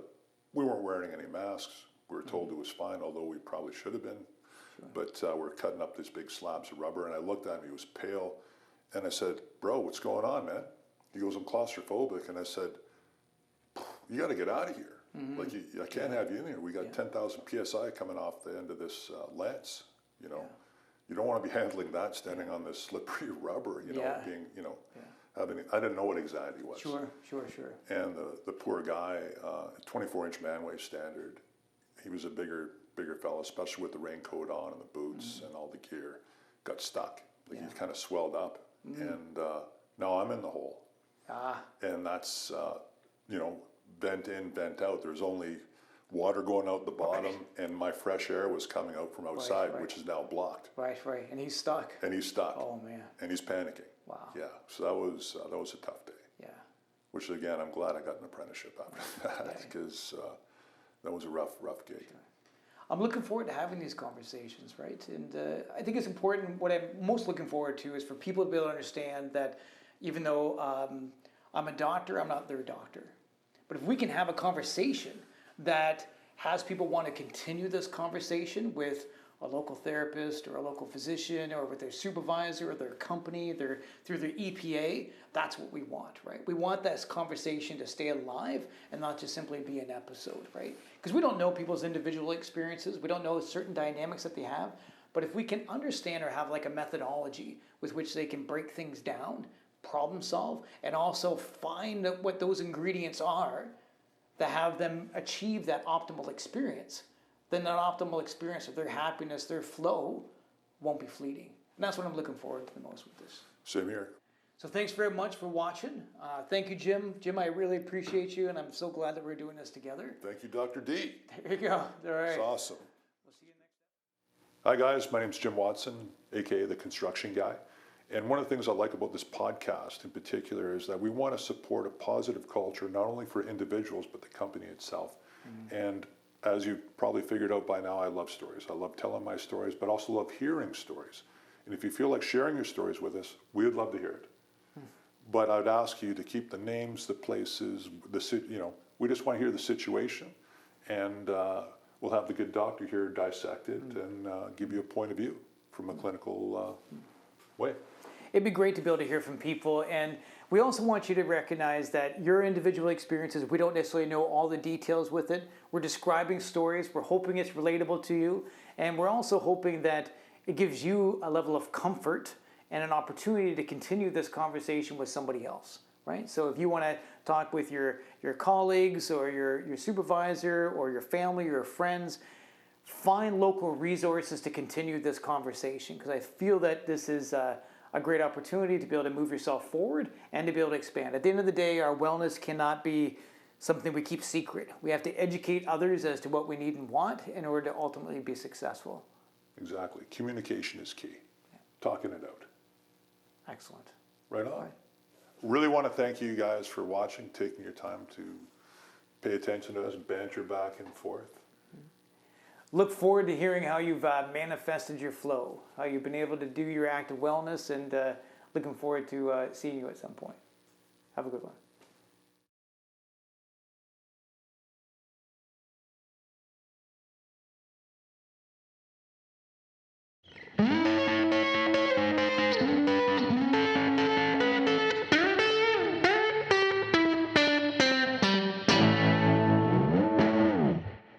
we weren't wearing any masks. We were told it was fine, although we probably should have been. Sure. But we're cutting up these big slabs of rubber, and I looked at him. He was pale, and I said, "Bro, what's going on, man?" He goes, "I'm claustrophobic," and I said, "You got to get out of here. I can't have you in here. We got 10,000 psi coming off the end of this lance. You don't want to be handling that standing on this slippery rubber. Being having. I didn't know what anxiety was. Sure. And the poor guy, 24-inch man wave standard. He was a bigger fellow, especially with the raincoat on and the boots and all the gear. Got stuck. He kind of swelled up, and now I'm in the hole. And that's, vent in, vent out. There's only water going out the bottom, and my fresh air was coming out from outside, which is now blocked. Right. And he's stuck. Oh, man. And he's panicking. Wow. Yeah. So that was a tough day. Yeah. Which, again, I'm glad I got an apprenticeship after that, because that was a rough gig. Sure. I'm looking forward to having these conversations, right? And I think it's important, what I'm most looking forward to is for people to be able to understand that even though I'm a doctor, I'm not their doctor. But But if we can have a conversation that has people want to continue this conversation with a local therapist or a local physician or with their supervisor or their company, through their EPA, that's what we want, right? We want this conversation to stay alive and not just simply be an episode, right? Because we don't know people's individual experiences. We don't know certain dynamics that they have. But if we can understand or have like a methodology with which they can break things down, problem solve, and also find what those ingredients are that have them achieve that optimal experience, then that optimal experience of their happiness, their flow, won't be fleeting. And that's what I'm looking forward to the most with this. Same here. So thanks very much for watching. Thank you, Jim. Jim, I really appreciate you, and I'm so glad that we're doing this together. Thank you, Dr. D. There you go. All right. It's awesome. We'll see you next time. Hi guys, my name's Jim Watson, aka the Construction Guy. And one of the things I like about this podcast in particular is that we want to support a positive culture, not only for individuals, but the company itself. And as you've probably figured out by now, I love stories. I love telling my stories, but also love hearing stories. And if you feel like sharing your stories with us, we would love to hear it. But I'd ask you to keep the names, the places, we just want to hear the situation. And we'll have the good doctor here dissect it and give you a point of view from a clinical way. It'd be great to be able to hear from people, and we also want you to recognize that your individual experiences, we don't necessarily know all the details with it. We're describing stories, we're hoping it's relatable to you, and we're also hoping that it gives you a level of comfort and an opportunity to continue this conversation with somebody else, right? So if you want to talk with your colleagues or your supervisor or your family or your friends, find local resources to continue this conversation, because I feel that this is a great opportunity to be able to move yourself forward and to be able to expand. At the end of the day, our wellness cannot be something we keep secret. We have to educate others as to what we need and want in order to ultimately be successful. Exactly. Communication is key. Yeah. Talking it out. Excellent. Right on. Right. Really want to thank you guys for watching, taking your time to pay attention to us, banter back and forth. Look forward to hearing how you've manifested your flow, how you've been able to do your active wellness, and looking forward to seeing you at some point. Have a good one.